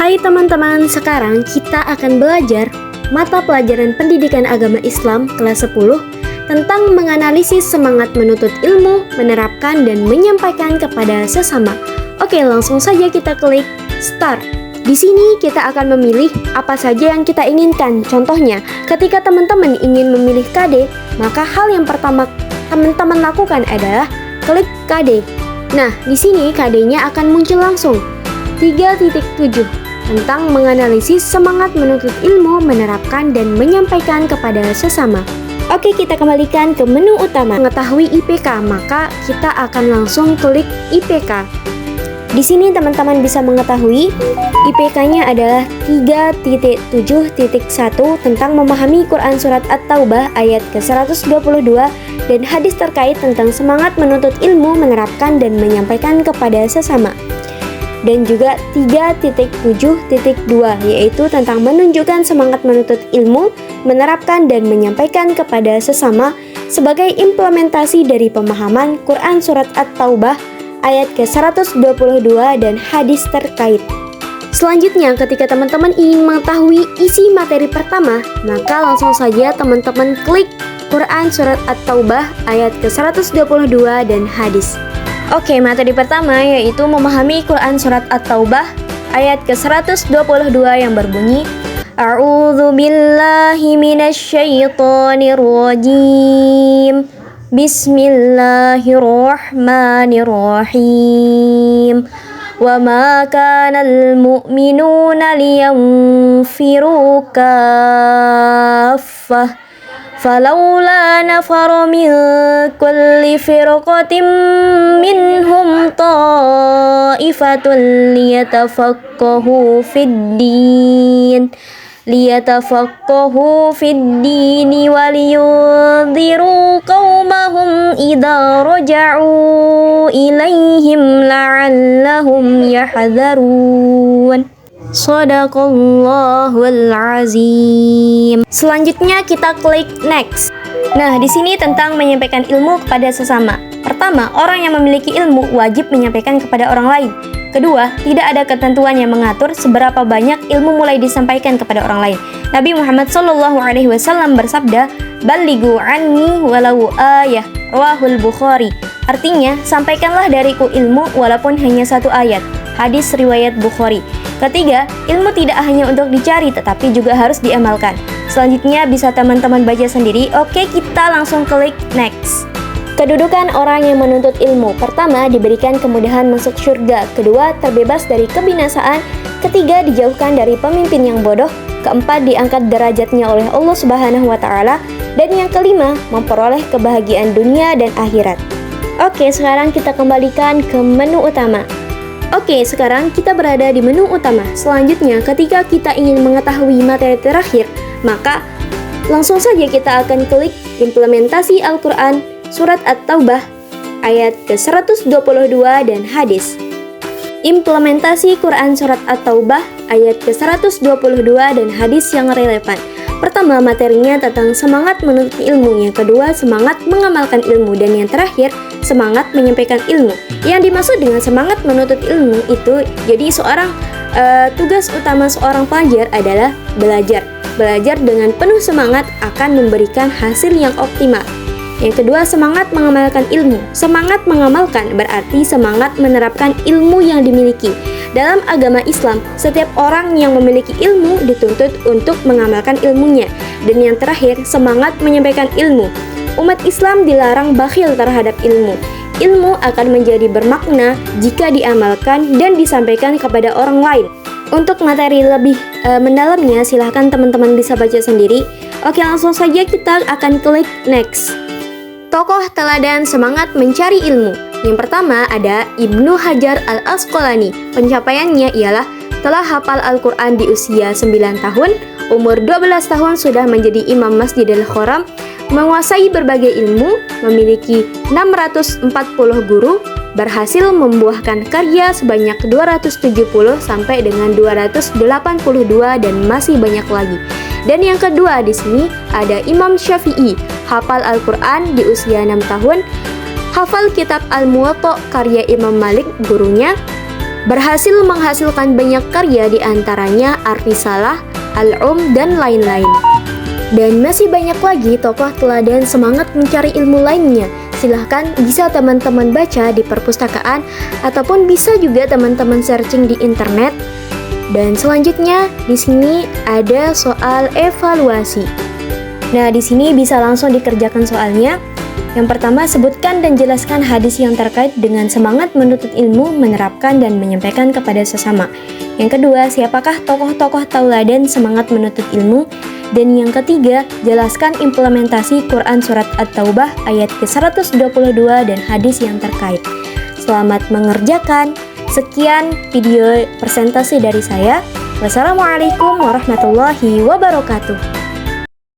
Hai teman-teman, sekarang kita akan belajar mata pelajaran pendidikan agama Islam kelas 10 tentang menganalisis semangat menuntut ilmu, menerapkan dan menyampaikan kepada sesama. Oke, langsung saja kita klik start. Di sini kita akan memilih apa saja yang kita inginkan. Contohnya, ketika teman-teman ingin memilih KD, maka hal yang pertama teman-teman lakukan adalah klik KD. Nah, di sini KD-nya akan muncul langsung. 3.7 tentang menganalisis semangat menuntut ilmu, menerapkan dan menyampaikan kepada sesama. Oke, kita kembalikan ke menu utama. Mengetahui IPK, maka kita akan langsung klik IPK. Di sini teman-teman bisa mengetahui IPK-nya adalah 3.7.1 tentang memahami Quran Surat At-Taubah ayat ke-122 dan hadis terkait tentang semangat menuntut ilmu, menerapkan dan menyampaikan kepada sesama. Dan juga 3.7.2 yaitu tentang menunjukkan semangat menuntut ilmu, menerapkan dan menyampaikan kepada sesama sebagai implementasi dari pemahaman Quran Surat At-Taubah ayat ke-122 dan hadis terkait. Selanjutnya, ketika teman-teman ingin mengetahui isi materi pertama, maka langsung saja teman-teman klik Quran Surat At-Taubah ayat ke-122 dan hadis. Oke, materi pertama yaitu memahami Quran Surat At-Taubah ayat ke-122 yang berbunyi A'udzu billahi minasyaitonir rajim. Bismillahirrahmanirrahim. Wa ma kanal mu'minuna liyanfiru kaffah falawla nafara min kulli firqatin minhum ta'ifatun liyatafaqahu fid din waliyunziru qaumahum idza raja'u ilaihim la'allahum yahdharun. Shadaqallahul azim. Selanjutnya kita klik next. Nah, di sini tentang menyampaikan ilmu kepada sesama. Pertama, orang yang memiliki ilmu wajib menyampaikan kepada orang lain. Kedua, tidak ada ketentuan yang mengatur seberapa banyak ilmu mulai disampaikan kepada orang lain. Nabi Muhammad SAW bersabda, "Ballighu anni walau ayah," rawahul Bukhari. Artinya, sampaikanlah dariku ilmu walaupun hanya satu ayat. Hadis riwayat Bukhari. Ketiga, ilmu tidak hanya untuk dicari tetapi juga harus diamalkan. Selanjutnya bisa teman-teman baca sendiri. Oke, kita langsung klik next. Kedudukan orang yang menuntut ilmu. Pertama, diberikan kemudahan masuk surga. Kedua, terbebas dari kebinasaan. Ketiga, dijauhkan dari pemimpin yang bodoh. Keempat, diangkat derajatnya oleh Allah Subhanahu wa Ta'ala. Dan yang kelima, memperoleh kebahagiaan dunia dan akhirat. Oke, sekarang kita kembalikan ke menu utama. Oke, sekarang kita berada di menu utama. Selanjutnya, ketika kita ingin mengetahui materi terakhir, maka langsung saja kita akan klik implementasi Al-Quran Surat At-Taubah ayat ke-122 dan hadis. Implementasi Quran Surat At-Taubah ayat ke-122 dan hadis yang relevan. Pertama, materinya tentang semangat menuntut ilmu. Yang kedua, semangat mengamalkan ilmu. Dan yang terakhir, semangat menyampaikan ilmu. Yang dimaksud dengan semangat menuntut ilmu itu, jadi tugas utama seorang pelajar adalah belajar. Belajar dengan penuh semangat akan memberikan hasil yang optimal. Yang kedua, semangat mengamalkan ilmu. Semangat mengamalkan berarti semangat menerapkan ilmu yang dimiliki. Dalam agama Islam, setiap orang yang memiliki ilmu dituntut untuk mengamalkan ilmunya. Dan yang terakhir, semangat menyampaikan ilmu. Umat Islam dilarang bakhil terhadap ilmu. Ilmu akan menjadi bermakna jika diamalkan dan disampaikan kepada orang lain. Untuk materi lebih mendalamnya, silahkan teman-teman bisa baca sendiri. Oke, langsung saja kita akan klik next. Tokoh teladan semangat mencari ilmu. Yang pertama ada Ibnu Hajar Al-Asqalani. Pencapaiannya ialah telah hafal Al-Quran di usia 9 tahun, umur 12 tahun sudah menjadi imam Masjidil Haram, menguasai berbagai ilmu, memiliki 640 guru, berhasil membuahkan karya sebanyak 270 sampai dengan 282 dan masih banyak lagi. Dan yang kedua di sini ada Imam Syafi'i, hafal Al-Quran di usia 6 tahun, hafal kitab Al-Muwatta karya Imam Malik gurunya, berhasil menghasilkan banyak karya di antaranya Ar-Risalah, Al-Um, dan lain-lain. Dan masih banyak lagi tokoh teladan semangat mencari ilmu lainnya. Silahkan bisa teman-teman baca di perpustakaan ataupun bisa juga teman-teman searching di internet. Dan selanjutnya di sini ada soal evaluasi. Nah, di sini bisa langsung dikerjakan soalnya. Yang pertama, sebutkan dan jelaskan hadis yang terkait dengan semangat menuntut ilmu, menerapkan dan menyampaikan kepada sesama. Yang kedua, siapakah tokoh-tokoh tauladan semangat menuntut ilmu? Dan yang ketiga, jelaskan implementasi Quran Surat At-Taubah ayat ke-122 dan hadis yang terkait. Selamat mengerjakan. Sekian video presentasi dari saya. Wassalamualaikum warahmatullahi wabarakatuh.